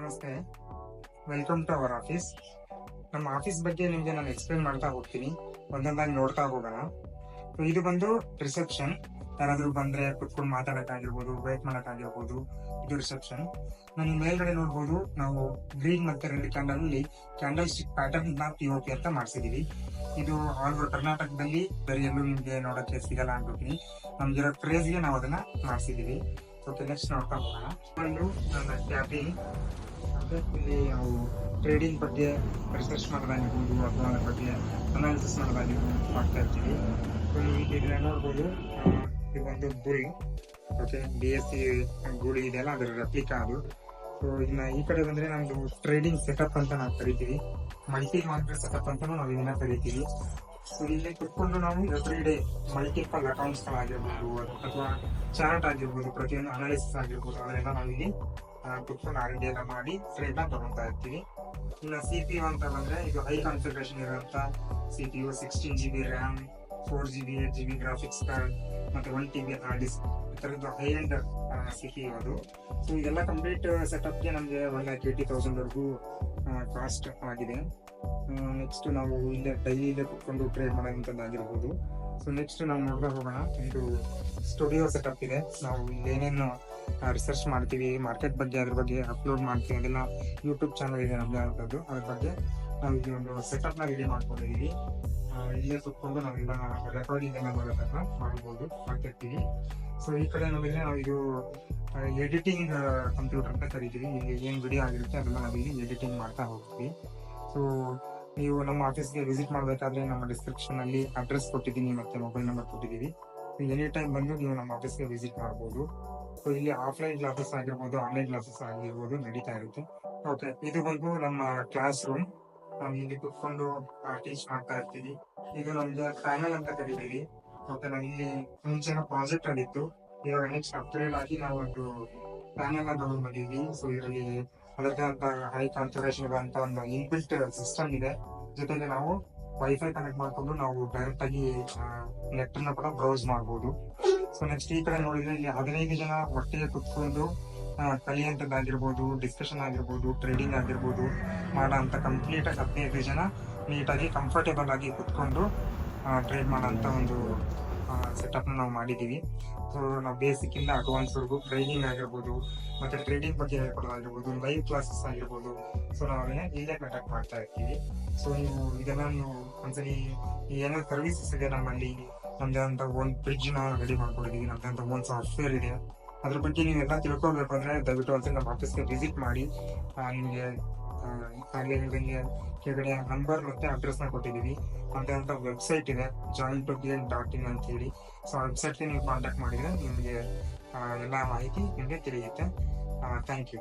ನಮಸ್ತೆ, welcome to our office. ನಮ್ಮ office ಬಗ್ಗೆ ನಿಮಗೆ ನಾನು ಎಕ್ಸ್ಪ್ಲೇನ್ ಮಾಡ್ತಾ ಹೋಗ್ತೀನಿ, ಒಂದೊಂದಾಗಿ ನೋಡ್ತಾ ಹೋಗೋಣ. ಇದು ಬಂದು ರಿಸೆಪ್ಷನ್. ಯಾರಾದ್ರೂ ಬಂದ್ರೆ ಕುತ್ಕೊಂಡು ಮಾತಾಡಕ್ಕಾಗಿರ್ಬೋದು, ವೇಟ್ ಮಾಡಕ್ಕಾಗಿರ್ಬೋದು, ಇದು ರಿಸೆಪ್ಷನ್. ನಾನು ಮೇಲ್ಗಡೆ ನೋಡ್ಬೋದು, ನಾವು ಗ್ರೀನ್ ಮತ್ತೆ ರೆಡ್ ಕ್ಯಾಂಡಲ್ ಅಲ್ಲಿ ಕ್ಯಾಂಡಲ್ ಸ್ಟಿಕ್ ಪ್ಯಾಟರ್ನ್ ನ POP ಅಂತ ಮಾಡಿಸಿದೀವಿ. ಇದು ಆಲ್ ಓವರ್ ಕರ್ನಾಟಕದಲ್ಲಿ ಬೇರೆ ಎಲ್ಲೂ ನಿಮ್ಗೆ ನೋಡಕ್ಕೆ ಸಿಗಲ್ಲ ಅನ್ಕೋತೀನಿ. ನಮ್ಗಿರೋ ಕ್ರೇಜ್ಗೆ ನಾವು ಅದನ್ನ ಮಾಡಿಸಿದೀವಿ. ಓಕೆ, ನೆಕ್ಸ್ಟ್ ನೋಡ್ತಾ ಹೋಗೋಣ. ಒಂದು ನನ್ನ ಕ್ಯಾಬಿನ್. ಇಲ್ಲಿ ನಾವು ಟ್ರೇಡಿಂಗ್ ಬಗ್ಗೆ ರಿಸರ್ಚ್ ಮಾಡೋದಾಗಿರ್ಬೋದು ಅಥವಾ ಅದ್ರ ಬಗ್ಗೆ ಅನಾಲಿಸಿಸ್ ಮಾಡೋದಾಗಿರ್ಬೋದು ಮಾಡ್ತಾ ಇರ್ತೀವಿ. ಇಲ್ಲಿ ನೋಡ್ಬೋದು, ಇದು ಒಂದು ಬುಲ್. ಓಕೆ, BSc ಗೂಳಿ ಇದೆಯಲ್ಲ, ಅದರ ರೆಪ್ಲಿಕಾ ಅದು. ಸೊ ಇನ್ನ ಈ ಕಡೆ ಬಂದ್ರೆ ನಮ್ದು ಟ್ರೇಡಿಂಗ್ ಸೆಟಪ್ ಅಂತ ನಾವು ಕರಿತೀವಿ, ಮಲ್ಟಿ ಮಾರ್ಕೆಟ್ ಸೆಟಪ್ ಅಂತಾನು ನಾವು ಇದನ್ನ ಕರಿತೀವಿ. ಸೊ ಇಲ್ಲಿ ಕುತ್ಕೊಂಡು ನಾವು ಎವ್ರಿ ಡೇ ಮಲ್ಟಿಪಲ್ ಅಕೌಂಟ್ಸ್ ಗಳಾಗಿರ್ಬೋದು ಅಥವಾ ಚಾರ್ಟ್ ಆಗಿರ್ಬೋದು, ಪ್ರತಿಯೊಂದು ಅನಾಲಿಸಿಸ್ ಆಗಿರ್ಬೋದು, ಅದನ್ನೆಲ್ಲ ನಾವು ಇಲ್ಲಿ ಕುತ್ಕೊಂಡು R&D ಎಲ್ಲ ಮಾಡಿ ಟ್ರೇಡ್ ನ ತಗೊಳ್ತಾ ಇರ್ತೀವಿ. ಇನ್ನು CPU ಅಂತ ಬಂದ್ರೆ ಇದು ಹೈ ಕಾನ್ಫಿಗರೇಷನ್ ಇರುವಂತ CPU, 16GB RAM, 4GB 8GB graphics card ಮತ್ತೆ 1TB ಹಾರ್ಡ್ ಡಿಸ್ಕ್, ಈ ತರದ್ದು ಹೈ ಎಂಡ್ CPU ಅದು. ಸೊ ಇದೆಲ್ಲ ಕಂಪ್ಲೀಟ್ ಸೆಟಪ್ಗೆ ನಮಗೆ 1,80,000 ವರೆಗೂ ಕಾಸ್ಟ್ ಆಗಿದೆ. ನೆಕ್ಸ್ಟ್ ನಾವು ಇಲ್ಲೇ ಡೈಲಿ ಇಲ್ಲೇ ಕುತ್ಕೊಂಡು ಟ್ರೇಡ್ ಮಾಡೋದಂತದ್ದಾಗಿರ್ಬೋದು. ಸೊ ನೆಕ್ಸ್ಟ್ ನಾವು ನೋಡ್ತಾ ಹೋಗೋಣ. ಇದು ಸ್ಟುಡಿಯೋ ಸೆಟಪ್ ಇದೆ. ನಾವು ಇಲ್ಲೇನೇನು ರಿಸರ್ಚ್ ಮಾಡ್ತೀವಿ, ಮಾರ್ಕೆಟ್ ಬಗ್ಗೆ ಅದ್ರ ಬಗ್ಗೆ ಅಪ್ಲೋಡ್ ಮಾಡ್ತೀವಿ, ಅದೆಲ್ಲ ಯೂಟ್ಯೂಬ್ ಚಾನಲ್ ಇದೆ ನಮ್ಗೆ ಅಂತದ್ದು. ಅದ್ರ ಬಗ್ಗೆ ನಾವು ಇಲ್ಲಿ ಒಂದು ಸೆಟಪ್ ನ ರೆಡಿ ಮಾಡ್ಕೊಂಡಿದೀವಿ. ಇಲ್ಲೇ ಕುತ್ಕೊಂಡು ನಾವೆಲ್ಲ ರೆಕಾರ್ಡಿಂಗ್ ಎಲ್ಲ ಮಾಡ್ಬೋದು, ಮಾಡ್ತಿರ್ತೀವಿ. ಸೊ ಈ ಕಡೆ ನೋಡಿದ್ರೆ ನಾವು ಇದು ಎಡಿಟಿಂಗ್ ಕಂಪ್ಯೂಟರ್ ಅಂತ ಕರಿತೀವಿ. ಇಲ್ಲಿ ಏನ್ ವಿಡಿಯೋ ಆಗಿರುತ್ತೆ ಅದನ್ನ ನಾವಿಲ್ಲಿ ಎಡಿಟಿಂಗ್ ಮಾಡ್ತಾ ಹೋಗ್ತೀವಿ. ಸೊ ನೀವು ನಮ್ಮ ಆಫೀಸ್ಗೆ ವಿಸಿಟ್ ಮಾಡಬೇಕಾದ್ರೆ ನಮ್ಮ ಡಿಸ್ಕ್ರಿಪ್ಷನ್ ಅಲ್ಲಿ ಅಡ್ರೆಸ್ ಕೊಟ್ಟಿದ್ದೀನಿ ಮತ್ತೆ ಮೊಬೈಲ್ ನಂಬರ್ ಕೊಟ್ಟಿದ್ದೀವಿ. ಎನಿ ಟೈಮ್ ಬಂದು ನೀವು ನಮ್ಮ ಆಫೀಸ್ಗೆ ವಿಸಿಟ್ ಮಾಡಬಹುದು. ಸೊ ಇಲ್ಲಿ ಆಫ್ಲೈನ್ ಕ್ಲಾಸಸ್ ಆಗಿರ್ಬೋದು, ಆನ್ಲೈನ್ ಕ್ಲಾಸಸ್ ಆಗಿರ್ಬೋದು ನಡೀತಾ ಇರುತ್ತೆ. ಓಕೆ, ಇದು ಬಂದು ನಮ್ಮ ಕ್ಲಾಸ್ ರೂಮ್. ನಾವು ಇಲ್ಲಿ ಕುತ್ಕೊಂಡು ಟೀಚ್ ಮಾಡ್ತಾ ಇರ್ತೀವಿ. ಇದು ನಮ್ಗೆ ಪ್ಯಾನಲ್ ಅಂತ ಕರಿತೀವಿ. ಮತ್ತೆ ನಾವು ಇಲ್ಲಿ ಮುಂಚೆನ ಪ್ರಾಜೆಕ್ಟ್ ಆಗಿತ್ತು, ಇವಾಗ ನೆಕ್ಸ್ಟ್ ಅಪ್ಗ್ರೇಡ್ ಆಗಿ ನಾವು ಒಂದು ಪ್ಯಾನಲ್ ನ ತಗೊಂಡ್ ಬಂದಿದ್ವಿ. ಸೊ ಇದರಲ್ಲಿ ಅದಕ್ಕೆ ಅಂತ ಹೈ ಕಾನ್ಫಿಗರೇಷನ್ ಅಂತ ಒಂದು ಇನ್ಬಿಲ್ಟ್ ಸಿಸ್ಟಮ್ ಇದೆ. ಜೊತೆಗೆ ನಾವು ವೈಫೈ ಕನೆಕ್ಟ್ ಮಾಡ್ಕೊಂಡು ನಾವು ಡೈರೆಕ್ಟ್ ಆಗಿ ನೆಟ್ ನ ಕೂಡ ಬ್ರೌಸ್ ಮಾಡಬಹುದು. ಸೊ ನೆಕ್ಸ್ಟ್ ಈ ಕಡೆ ನೋಡಿದ್ರೆ ಇಲ್ಲಿ 15 ಜನ ಒಟ್ಟಿಗೆ ಕುತ್ಕೊಂಡು ಕಲಿಯುವಂತದ್ದಾಗಿರ್ಬೋದು, ಡಿಸ್ಕಷನ್ ಆಗಿರ್ಬೋದು, ಟ್ರೇಡಿಂಗ್ ಆಗಿರ್ಬೋದು ಮಾಡೋ ಅಂತ ಕಂಪ್ಲೀಟ್ ಆಗಿ 15 ಜನ ನೀಟಾಗಿ ಕಂಫರ್ಟೇಬಲ್ ಆಗಿ ಕುತ್ಕೊಂಡು ಟ್ರೇಡ್ ಮಾಡೋ ಅಂತ ಒಂದು ಸೆಟಪ್ ನಾವು ಮಾಡಿದೀವಿ. ಸೊ ನಾವು ಬೇಸಿಕ್ ಇಂದ ಅಡ್ವಾನ್ಸ್ ವರ್ಗು ಟ್ರೈನಿಂಗ್ ಆಗಿರ್ಬೋದು ಮತ್ತೆ ಟ್ರೇಡಿಂಗ್ ಬಗ್ಗೆ ಹೇಳ್ಕೊಡೋದಾಗಿರ್ಬೋದು, ಲೈವ್ ಕ್ಲಾಸಸ್ ಆಗಿರ್ಬೋದು, ಸೊ ನಾವು ಅದನ್ನ ಇಲ್ಲೇ ಕಂಡಕ್ಟ್ ಮಾಡ್ತಾ ಇರ್ತೀವಿ. ಸೊ ನೀವು ಇದೆಲ್ಲ ನೀವು ಒಂದ್ಸಲಿ ಏನಾದ್ರು ಸರ್ವಿಸಸ್ ಇದೆ ನಮ್ಮಲ್ಲಿ, ನಮ್ದೇ ಅಂತ ಒಂದು ಫ್ರಿಡ್ಜ್ ನ ರೆಡಿ ಮಾಡ್ಕೊಂಡಿದೀವಿ, ನಮ್ದೇ ಅಂತ ಒಂದು ಸಾಫ್ಟ್ವೇರ್ ಇದೆ. ಅದ್ರ ಬಗ್ಗೆ ನೀವೆಲ್ಲ ತಿಳ್ಕೊಳ್ಬೇಕು ಅಂದ್ರೆ ದಯವಿಟ್ಟು ಒಂದ್ಸಲ ನಮ್ಮ ಆಫೀಸ್ಗೆ ವಿಸಿಟ್ ಮಾಡಿ. ನಿಮಗೆ ಆಗ್ಲೇ ಹೇಳಿದಂಗೆ ಕೆಳಗಡೆ ನಂಬರ್ ಮತ್ತೆ ಅಡ್ರೆಸ್ ನ ಕೊಟ್ಟಿದೀವಿ. ಮತ್ತೆ ಅಂತ ವೆಬ್ಸೈಟ್ ಇದೆ, join2gain.in ಅಂತ ಹೇಳಿ. ಸೊ ಆ ವೆಬ್ಸೈಟ್ಗೆ ನೀವು ಕಾಂಟ್ಯಾಕ್ಟ್ ಮಾಡಿದ್ರೆ ನಿಮಗೆ ಎಲ್ಲ ಮಾಹಿತಿ ನಿಮಗೆ ತಿಳಿಯುತ್ತೆ. Thank you.